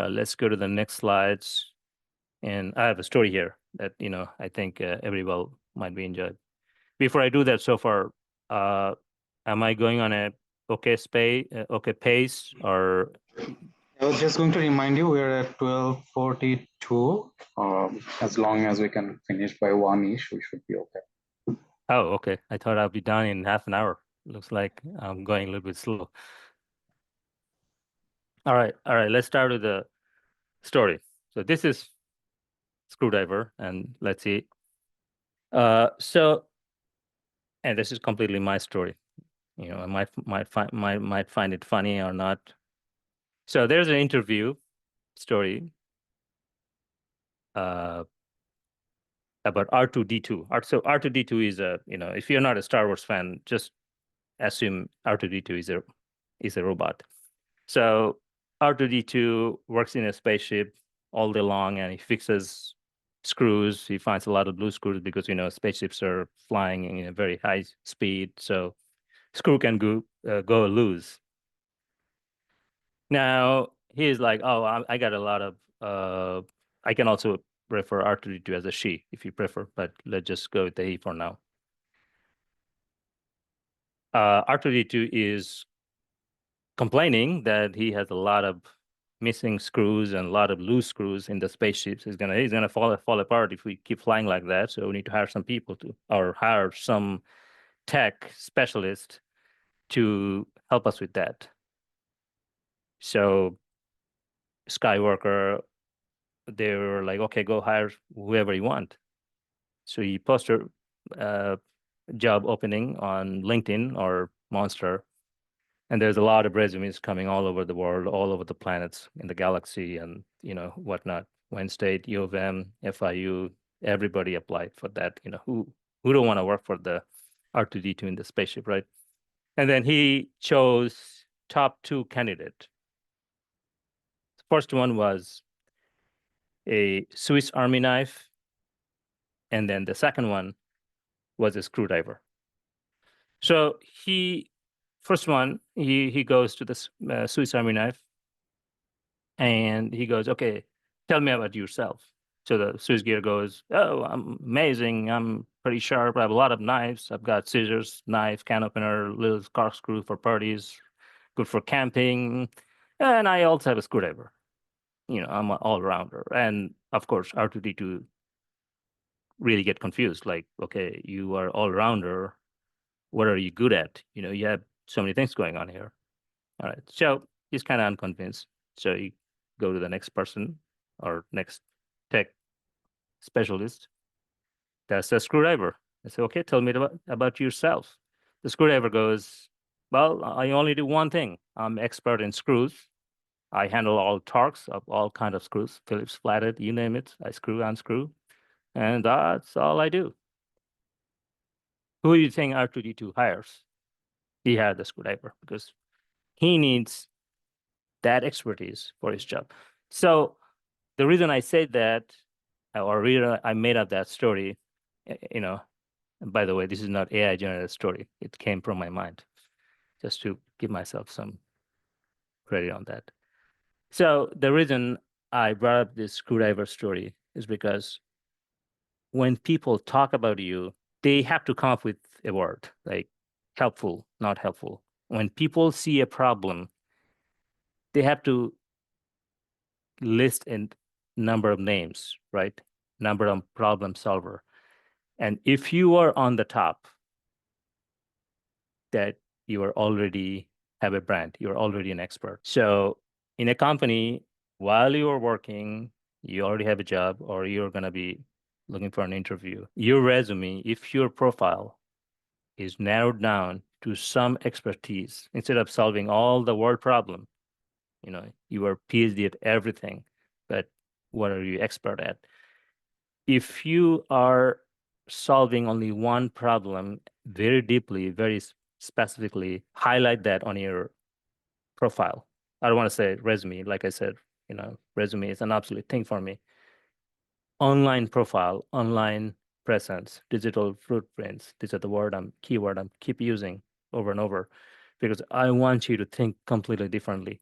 Let's go to the next slides. And I have a story here that, I think everyone might be enjoyed. Before I do that, so far, am I going on a okay pace, or I was just going to remind you we're at 12:42. As long as we can finish by 1-ish, we should be okay. oh, okay. I thought I'll be done in half an hour. Looks like I'm going a little bit slow. All right. Let's start with the story. So this is screwdriver, and let's see. So, and this is completely my story. I might find it funny or not. So there's an interview story uh, about R2D2. So R2D2 is if you're not a Star Wars fan, just assume R2D2 is a robot. So R2D2 works in a spaceship all day long, and he fixes screws. He finds a lot of blue screws because spaceships are flying in a very high speed, so screw can go loose. Now he's like, oh, I got a lot of. I can also refer R2D2 as a she if you prefer, but let's just go with the he for now. R2D2 is complaining that he has a lot of missing screws and a lot of loose screws in the spaceships. He's gonna fall apart if we keep flying like that. So we need to hire some people or hire some tech specialist to help us with that. So Skywalker, they were like, okay, go hire whoever you want. So he posted a job opening on LinkedIn or Monster, and there's a lot of resumes coming all over the world, all over the planets in the galaxy, and whatnot. Wayne State, U of M, FIU, everybody applied for that. Who don't want to work for the R2D2 in the spaceship, right? And then he chose top two candidate. The first one was a Swiss Army knife, and then the second one was a screwdriver. So first one, he goes to the Swiss Army knife, and he goes, okay, tell me about yourself. So the Swiss gear goes, oh, I'm amazing. I'm pretty sharp. I have a lot of knives. I've got scissors, knife, can opener, little corkscrew for parties, good for camping. And I also have a screwdriver. I'm an all-rounder. And of course, R2D2 really get confused. Like, okay, you are all-rounder. What are you good at? You have so many things going on here. All right. So he's kind of unconvinced. So you go to the next person or next tech specialist. That's a screwdriver. I say, okay, tell me about yourself. The screwdriver goes, well, I only do one thing. I'm expert in screws. I handle all torques of all kind of screws, Phillips, flathead, you name it. I screw, unscrew, and that's all I do. Who do you think R2D2 hires? He hired the screwdriver because he needs that expertise for his job. So the reason I say that, or reason I made up that story, and by the way, this is not AI generated story. It came from my mind, just to give myself some credit on that. So the reason I brought up this screwdriver story is because when people talk about you, they have to come up with a word like helpful, not helpful. When people see a problem, they have to list a number of names, right? Number of problem solver. And if you are on the top, that you are already have a brand, you're already an expert. So in a company, while you are working, you already have a job or you're going to be looking for an interview. Your resume, if your profile is narrowed down to some expertise, instead of solving all the world problem, you are PhD at everything, but what are you expert at? If you are solving only one problem very deeply, very specifically, highlight that on your profile. I don't want to say resume. Like I said, resume is an absolute thing for me. Online profile, online presence, digital footprints. These are the keyword I'm keep using over and over because I want you to think completely differently.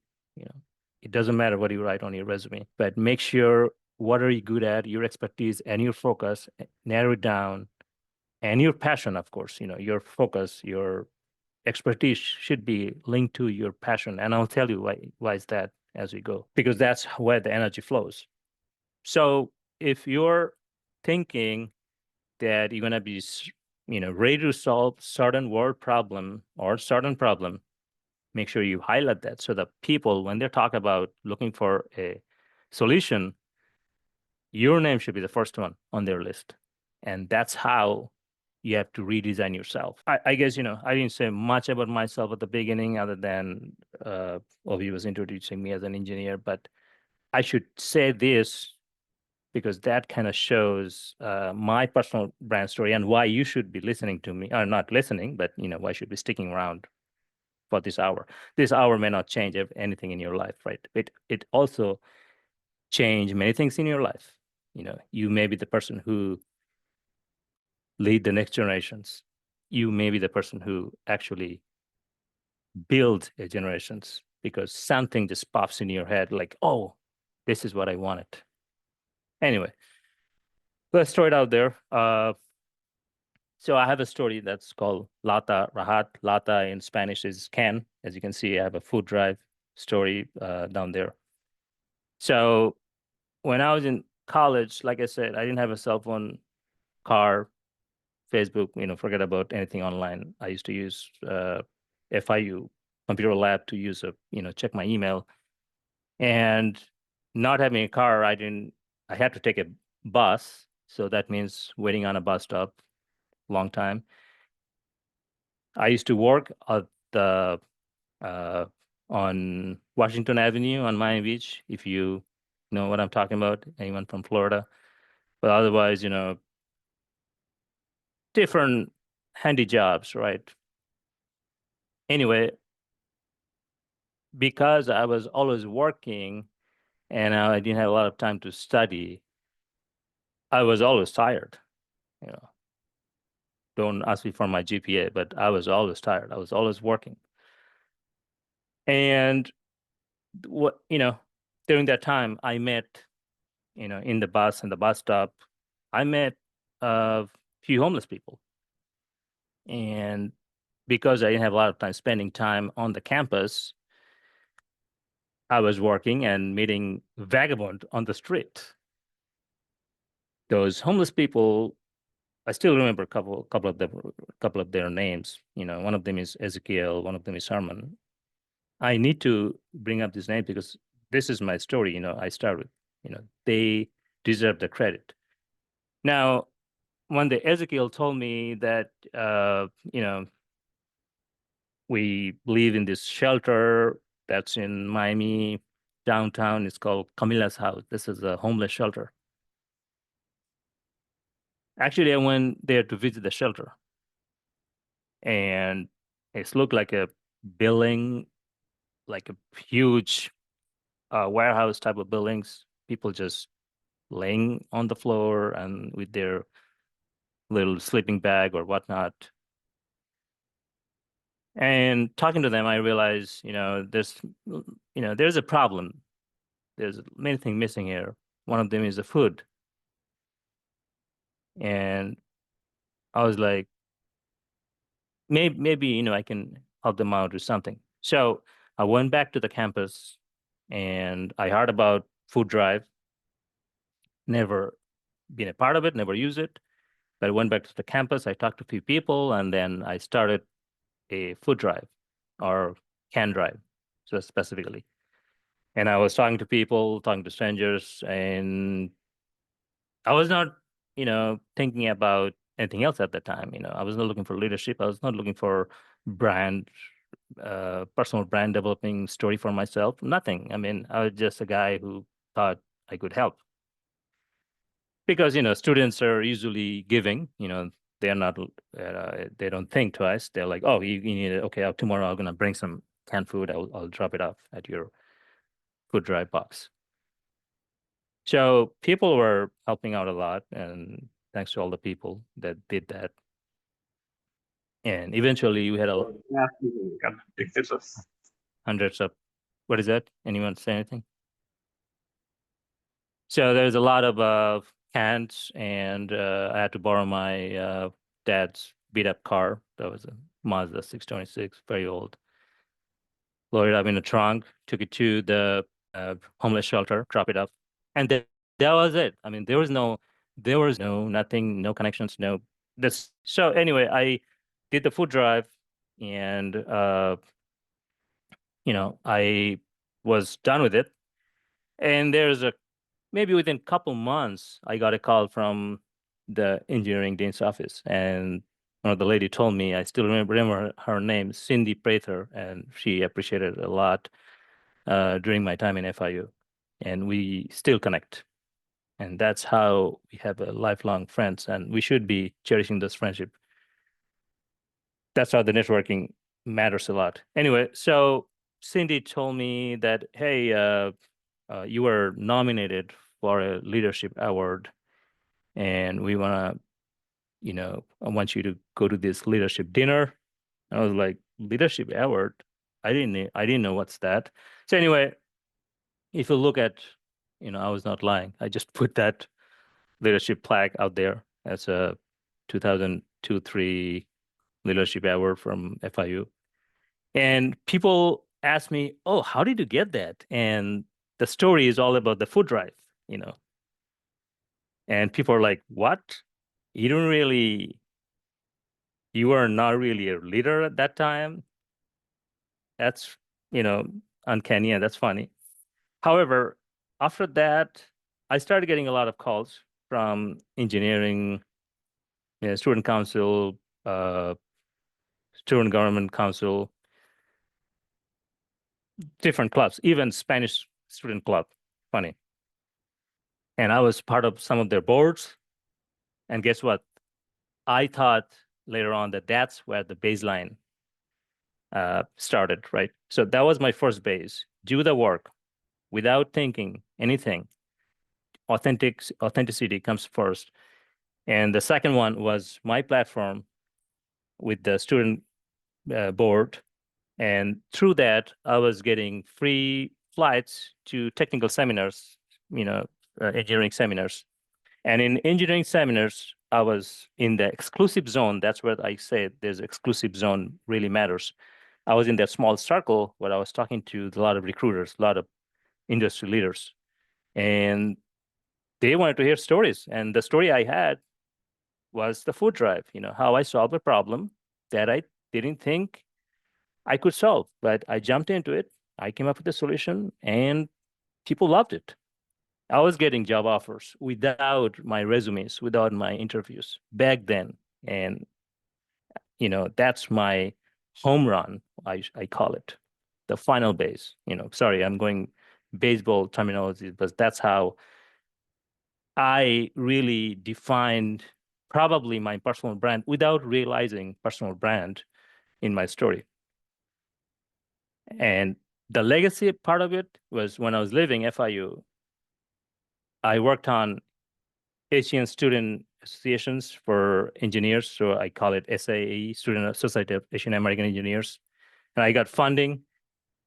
It doesn't matter what you write on your resume, but make sure what are you good at, your expertise and your focus, narrow it down, and your passion, of course, your focus, your expertise should be linked to your passion. And I'll tell you why is that as we go, because that's where the energy flows. So if you're thinking that you're going to be, ready to solve certain world problem or certain problem, make sure you highlight that so that people, when they talk about looking for a solution, your name should be the first one on their list. And that's how you have to redesign yourself. I guess, I didn't say much about myself at the beginning other than Ovi was introducing me as an engineer, but I should say this because that kind of shows my personal brand story and why you should be listening to me, or not listening, but why you should be sticking around for this hour. This hour may not change anything in your life, right? It also change many things in your life. You may be the person who lead the next generations. You may be the person who actually build a generations because something just pops in your head like, oh, this is what I wanted. Anyway, let's throw it out there. So I have a story that's called Lata Rahat. Lata in Spanish is can. As you can see, I have a food drive story down there. So when I was in college, like I said, I didn't have a cell phone, car, Facebook, forget about anything online. I used to use FIU, computer lab, to use check my email. And not having a car, I had to take a bus. So that means waiting on a bus stop, long time. I used to work at the uh, on Washington Avenue on Miami Beach, if you know what I'm talking about, anyone from Florida. But otherwise, different handy jobs, right? Anyway, because I was always working and I didn't have a lot of time to study, I was always tired. You know, don't ask me for my GPA, but I was always tired. I was always working. And what, during that time, I met, in the bus and the bus stop, I met a few homeless people. And because I didn't have a lot of time spending time on the campus, I was working and meeting vagabond on the street. Those homeless people, I still remember couple of their names. One of them is Ezekiel, one of them is Herman. I need to bring up this name because this is my story. I started. They deserve the credit. Now, when the Ezekiel told me that, we live in this shelter that's in Miami downtown. It's called Camila's House. This is a homeless shelter. Actually, I went there to visit the shelter, and it looked like a building, like a huge warehouse type of buildings. People just laying on the floor and with their little sleeping bag or whatnot. And talking to them, I realized, there's a problem. There's many things missing here. One of them is the food. And I was like, maybe, I can help them out or something. So I went back to the campus and I heard about food drive, never been a part of it, never used it. But I went back to the campus, I talked to a few people, and then I started a food drive or can drive, so specifically. And I was talking to people, talking to strangers, and I was not, thinking about anything else at the time. I was not looking for leadership. I was not looking for brand, personal brand developing story for myself. Nothing. I mean, I was just a guy who thought I could help because, students are usually giving, they're not, they don't think twice. They're like, oh, you need it. Okay, tomorrow I'm going to bring some canned food. I'll drop it off at your food drive box. So people were helping out a lot, and thanks to all the people that did that. And eventually we had Yeah, got pictures of. hundreds of What is that? Anyone say anything? So there's a lot of cans, and I had to borrow my dad's beat up car. That was a Mazda 626, very old. Loaded up in the trunk, took it to the homeless shelter, drop it off, and that was it. I mean, there was no nothing, no connections, no this. So anyway, I did the food drive, and I was done with it. And there's a maybe within a couple months, I got a call from the engineering dean's office, and one of the lady told me, I still remember her name, Cindy Prather, and she appreciated it a lot during my time in FIU, and we still connect. And that's how we have a lifelong friends, and we should be cherishing this friendship. That's how the networking matters a lot. Anyway, so Cindy told me that, hey, you were nominated for a leadership award, and we want to, I want you to go to this leadership dinner. I was like, leadership award? I didn't know what's that. So anyway, if you look at, I was not lying. I just put that leadership plaque out there as a 2002, 3 leadership award from FIU. And people ask me, oh, how did you get that? And the story is all about the food drive, you know. And people are like, what? You don't really, you were not really a leader at that time. That's, you know, uncanny, and that's funny. However, after that, I started getting a lot of calls from engineering, student council, uh, student government council, different clubs, even Spanish student club. Funny. And I was part of some of their boards. And guess what? I thought later on that that's where the baseline started, right? So that was my first base. Do the work without thinking anything. Authenticity comes first. And the second one was my platform with the student board. And through that, I was getting free flights to technical seminars, engineering seminars. And in engineering seminars, I was in the exclusive zone. That's where I said there's exclusive zone really matters. I was in that small circle where I was talking to a lot of recruiters, a lot of industry leaders, and they wanted to hear stories. And the story I had was the food drive, how I solved a problem that I didn't think I could solve, but I jumped into it. I came up with a solution, and people loved it. I was getting job offers without my resumes, without my interviews back then. And, that's my home run, I call it, the final base. Sorry, I'm going baseball terminology, but that's how I really defined probably my personal brand without realizing personal brand in my story. And the legacy part of it was when I was living FIU, I worked on Asian student associations for engineers. So I call it SAE, Student Society of Asian American Engineers. And I got funding.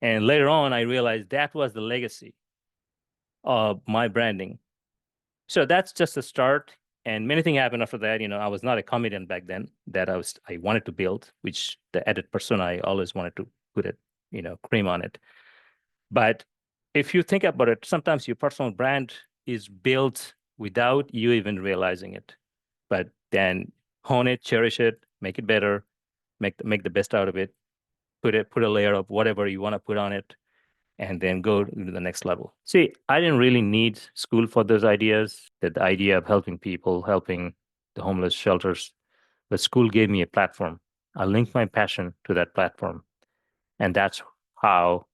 And later on, I realized that was the legacy of my branding. So that's just a start. And many things happened after that. I was not a comedian back then that I wanted to build, which the edit persona, I always wanted to put it, cream on it. But if you think about it, sometimes your personal brand is built without you even realizing it. But then hone it, cherish it, make it better, make the best out of it, put a layer of whatever you want to put on it, and then go to the next level. See, I didn't really need school for those ideas, that the idea of helping people, helping the homeless shelters. But school gave me a platform. I linked my passion to that platform. And that's how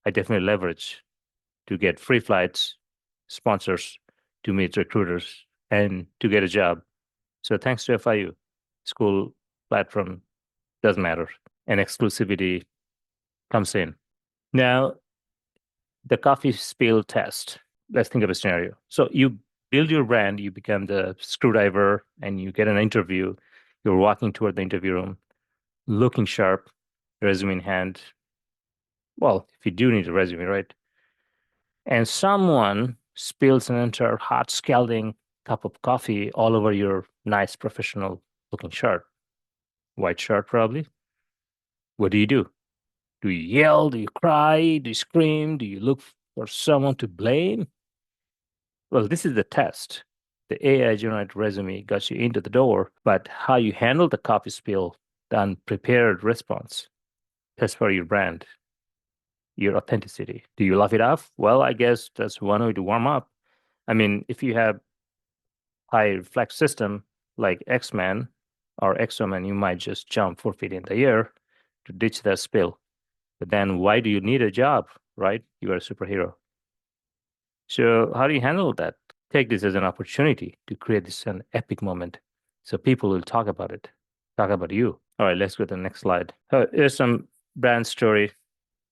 I definitely leverage to get free flights, sponsors, to meet recruiters, and to get a job. So thanks to FIU, school platform does matter, and exclusivity comes in. Now, the coffee spill test. Let's think of a scenario. So you build your brand, you become the screwdriver, and you get an interview. You're walking toward the interview room, looking sharp, resume in hand, Well, if you do need a resume, right? And someone spills an entire hot, scalding cup of coffee all over your nice professional looking shirt, white shirt, probably. What do you do? Do you yell? Do you cry? Do you scream? Do you look for someone to blame? Well, this is the test. The AI generated resume got you into the door, but how you handle the coffee spill, the unprepared response, that's for your brand, your authenticity. Do you laugh it off? Well, I guess that's one way to warm up. I mean, if you have high reflex system like X-Men or X-Woman, you might just jump 4 feet in the air to ditch that spill. But then why do you need a job, right? You are a superhero. So how do you handle that? Take this as an opportunity to create this an epic moment. So people will talk about it, talk about you. All right, let's go to the next slide. Here's some brand story,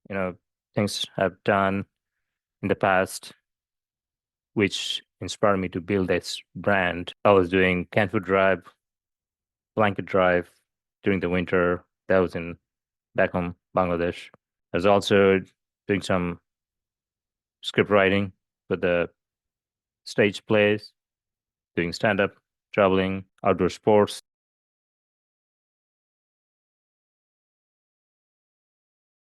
you know, things I've done in the past, which inspired me to build this brand. I was doing canned food drive, blanket drive during the winter. That was in back home, Bangladesh. I was also doing some script writing for the stage plays, doing stand up, traveling, outdoor sports.